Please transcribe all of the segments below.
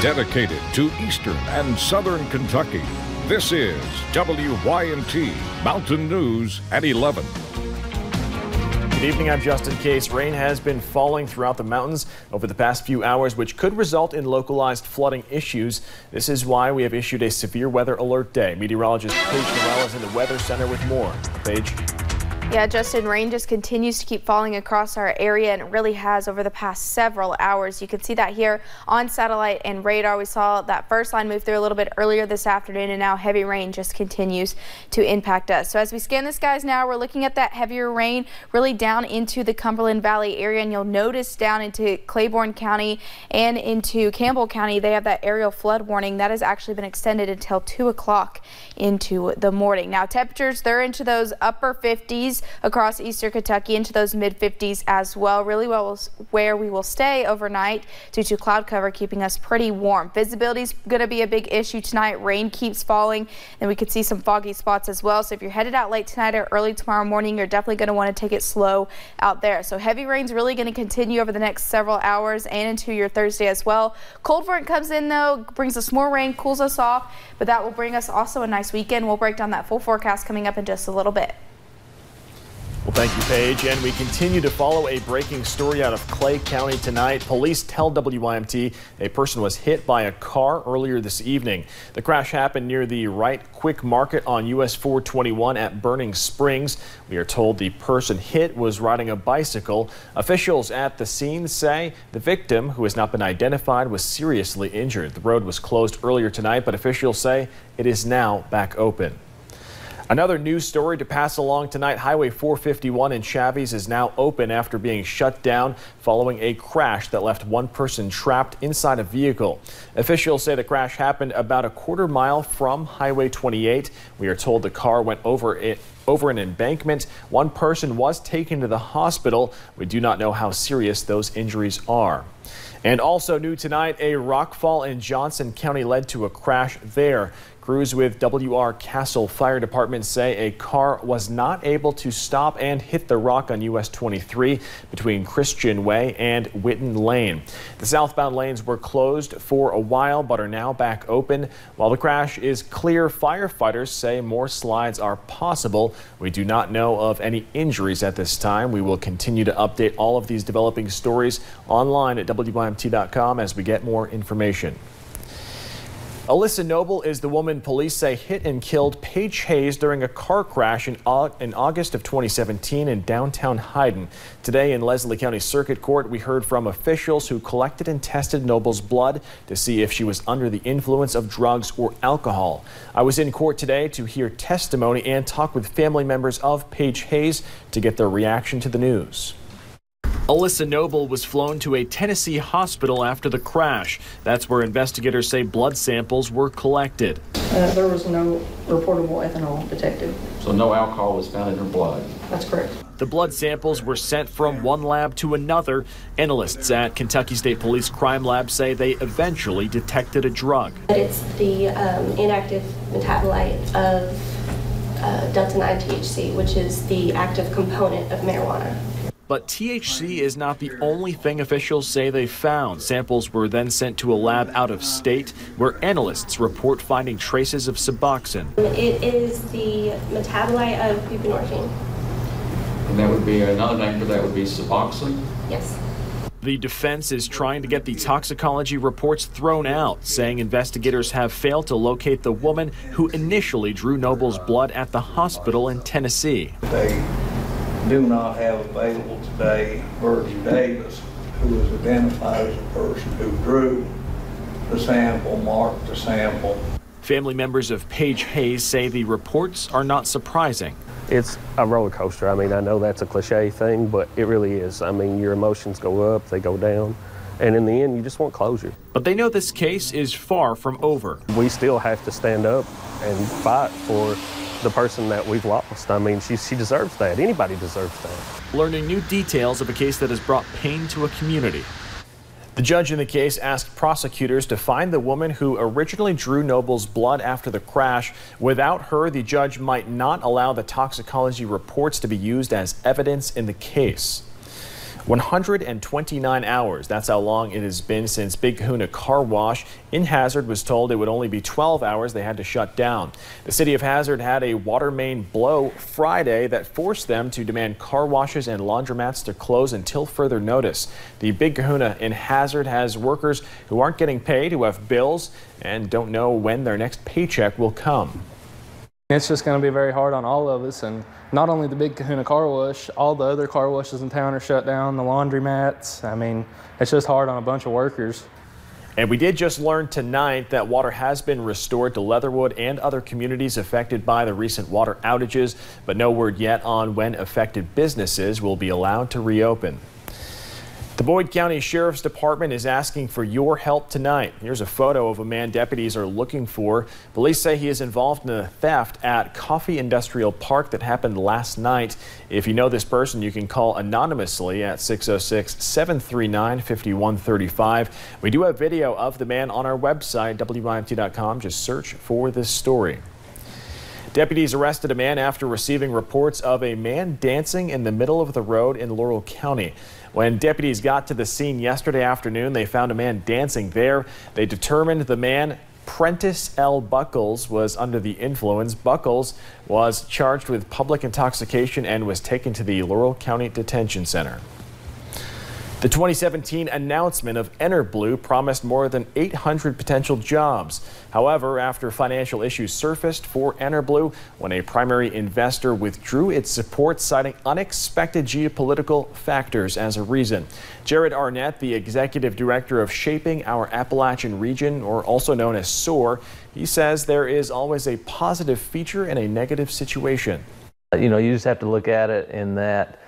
Dedicated to Eastern and Southern Kentucky, this is WYNT Mountain News at 11. Good evening, I'm Justin Case. Rain has been falling throughout the mountains over the past few hours, which could result in localized flooding issues. This is why we have issued a severe weather alert day. Meteorologist Paige Noel is in the Weather Center with more. Paige. Yeah, Justin, rain just continues to keep falling across our area, and it really has over the past several hours. You can see that here on satellite and radar. We saw that first line move through a little bit earlier this afternoon, and now heavy rain just continues to impact us. So as we scan the skies now, we're looking at that heavier rain really down into the Cumberland Valley area, and you'll notice down into Claiborne County and into Campbell County, they have that aerial flood warning that has actually been extended until 2 o'clock into the morning. Now temperatures, they're into those upper 50s across eastern Kentucky, into those mid 50s as well. Really well where we will stay overnight due to cloud cover keeping us pretty warm. Visibility is going to be a big issue tonight. Rain keeps falling, and we could see some foggy spots as well. So if you're headed out late tonight or early tomorrow morning, you're definitely going to want to take it slow out there. So heavy rain's really going to continue over the next several hours and into your Thursday as well. Cold front comes in though, brings us more rain, cools us off, but that will bring us also a nice weekend. We'll break down that full forecast coming up in just a little bit. Well, thank you, Paige. And we continue to follow a breaking story out of Clay County tonight. Police tell WYMT a person was hit by a car earlier this evening. The crash happened near the Wright Quick Market on US 421 at Burning Springs. We are told the person hit was riding a bicycle. Officials at the scene say the victim, who has not been identified, was seriously injured. The road was closed earlier tonight, but officials say it is now back open. Another news story to pass along tonight. Highway 451 in Chaves is now open after being shut down following a crash that left one person trapped inside a vehicle. Officials say the crash happened about a quarter mile from Highway 28. We are told the car went over an embankment. One person was taken to the hospital. We do not know how serious those injuries are. And also new tonight, a rockfall in Johnson County led to a crash there. Crews with WR Castle Fire Department say a car was not able to stop and hit the rock on US 23 between Christian Way and Witten Lane. The southbound lanes were closed for a while but are now back open. While the crash is clear, firefighters say more slides are possible. We do not know of any injuries at this time. We will continue to update all of these developing stories online at WYMT.com as we get more information. Alyssa Noble is the woman police say hit and killed Paige Hayes during a car crash in August of 2017 in downtown Hyden. Today in Leslie County Circuit Court, we heard from officials who collected and tested Noble's blood to see if she was under the influence of drugs or alcohol. I was in court today to hear testimony and talk with family members of Paige Hayes to get their reaction to the news. Alyssa Noble was flown to a Tennessee hospital after the crash. That's where investigators say blood samples were collected. There was no reportable ethanol detected. So no alcohol was found in her blood? That's correct. The blood samples were sent from one lab to another. Analysts at Kentucky State Police Crime Lab say they eventually detected a drug. It's the inactive metabolite of delta-9 THC, which is the active component of marijuana. But THC is not the only thing officials say they found. Samples were then sent to a lab out of state where analysts report finding traces of Suboxone. It is the metabolite of buprenorphine. And that would be another name for that would be Suboxone? Yes. The defense is trying to get the toxicology reports thrown out, saying investigators have failed to locate the woman who initially drew Noble's blood at the hospital in Tennessee. They do not have available today Virgie Davis, who is identified as a person who drew the sample, marked the sample. Family members of Paige Hayes say the reports are not surprising. It's a roller coaster. I mean, I know that's a cliche thing, but it really is. I mean, your emotions go up, they go down, and in the end, you just want closure. But they know this case is far from over. We still have to stand up and fight for the person that we've lost. I mean, she deserves that. Anybody deserves that. Learning new details of a case that has brought pain to a community. The judge in the case asked prosecutors to find the woman who originally drew Noble's blood after the crash. Without her, the judge might not allow the toxicology reports to be used as evidence in the case. 129 hours. That's how long it has been since Big Kahuna Car Wash in Hazard was told it would only be 12 hours they had to shut down. The city of Hazard had a water main blow Friday that forced them to demand car washes and laundromats to close until further notice. The Big Kahuna in Hazard has workers who aren't getting paid, who have bills, and don't know when their next paycheck will come. It's just going to be very hard on all of us, and not only the Big Kahuna Car Wash, all the other car washes in town are shut down, the laundromats. I mean, it's just hard on a bunch of workers. And we did just learn tonight that water has been restored to Leatherwood and other communities affected by the recent water outages, but no word yet on when affected businesses will be allowed to reopen. The Boyd County Sheriff's Department is asking for your help tonight. Here's a photo of a man deputies are looking for. Police say he is involved in a theft at Coffee Industrial Park that happened last night. If you know this person, you can call anonymously at 606-739-5135. We do have video of the man on our website, WYMT.com. Just search for this story. Deputies arrested a man after receiving reports of a man dancing in the middle of the road in Laurel County. When deputies got to the scene yesterday afternoon, they found a man dancing there. They determined the man, Prentice L. Buckles, was under the influence. Buckles was charged with public intoxication and was taken to the Laurel County Detention Center. The 2017 announcement of EnerBlue promised more than 800 potential jobs. However, after financial issues surfaced for EnerBlue, when a primary investor withdrew its support, citing unexpected geopolitical factors as a reason. Jared Arnett, the executive director of Shaping Our Appalachian Region, or also known as SOAR, he says there is always a positive feature in a negative situation. You know, you just have to look at it in that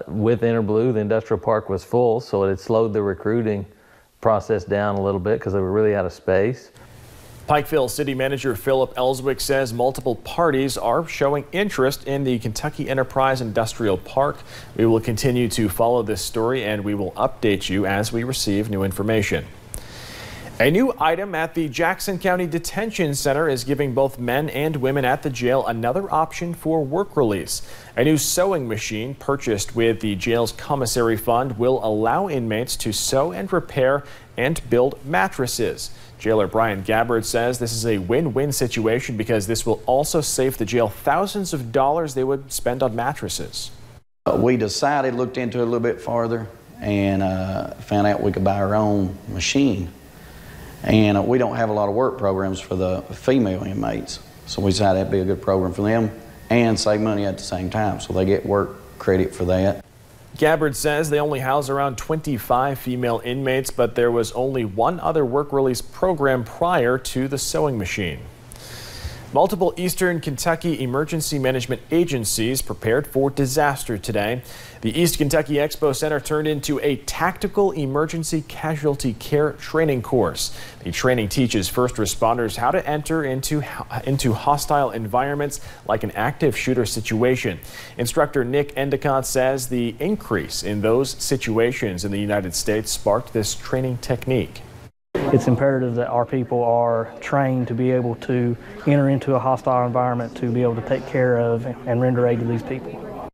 with EnerBlue, the industrial park was full, so it slowed the recruiting process down a little bit because they were really out of space. Pikeville City Manager Philip Ellswick says multiple parties are showing interest in the Kentucky Enterprise Industrial Park. We will continue to follow this story and we will update you as we receive new information. A new item at the Jackson County Detention Center is giving both men and women at the jail another option for work release. A new sewing machine purchased with the jail's commissary fund will allow inmates to sew and repair and build mattresses. Jailer Brian Gabbard says this is a win-win situation because this will also save the jail thousands of dollars they would spend on mattresses. We decided, looked into it a little bit farther, and found out we could buy our own machine. And we don't have a lot of work programs for the female inmates, so we decided that'd be a good program for them and save money at the same time, so they get work credit for that. Gabbard says they only house around 25 female inmates, but there was only one other work release program prior to the sewing machine. Multiple Eastern Kentucky emergency management agencies prepared for disaster today. The East Kentucky Expo Center turned into a tactical emergency casualty care training course. The training teaches first responders how to enter into hostile environments like an active shooter situation. Instructor Nick Endicott says the increase in those situations in the United States sparked this training technique. It's imperative that our people are trained to be able to enter into a hostile environment to be able to take care of and render aid to these people.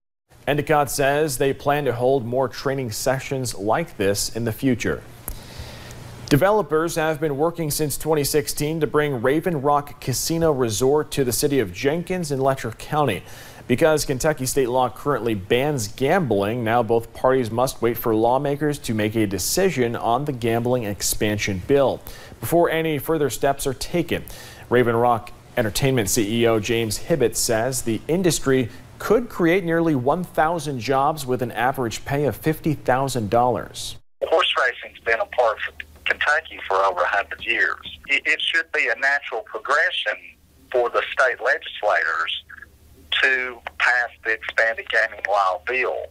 Endicott says they plan to hold more training sessions like this in the future. Developers have been working since 2016 to bring Raven Rock Casino Resort to the city of Jenkins in Letcher County. Because Kentucky state law currently bans gambling, now both parties must wait for lawmakers to make a decision on the gambling expansion bill before any further steps are taken. Raven Rock Entertainment CEO James Hibbett says the industry could create nearly 1,000 jobs with an average pay of $50,000. Horse racing's been a part of Kentucky for over 100 years. It should be a natural progression for the state legislators to pass the expanded gaming law bill.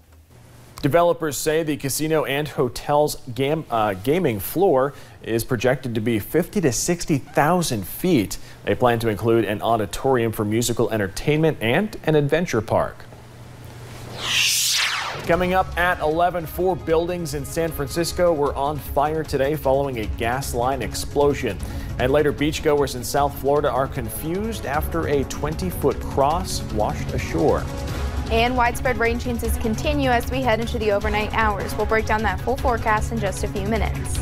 Developers say the casino and hotel's gaming floor is projected to be 50 to 60,000 feet. They plan to include an auditorium for musical entertainment and an adventure park. Coming up at 11, 4 buildings in San Francisco were on fire today following a gas line explosion. And later, beachgoers in South Florida are confused after a 20-foot cross washed ashore. And widespread rain chances continue as we head into the overnight hours. We'll break down that full forecast in just a few minutes.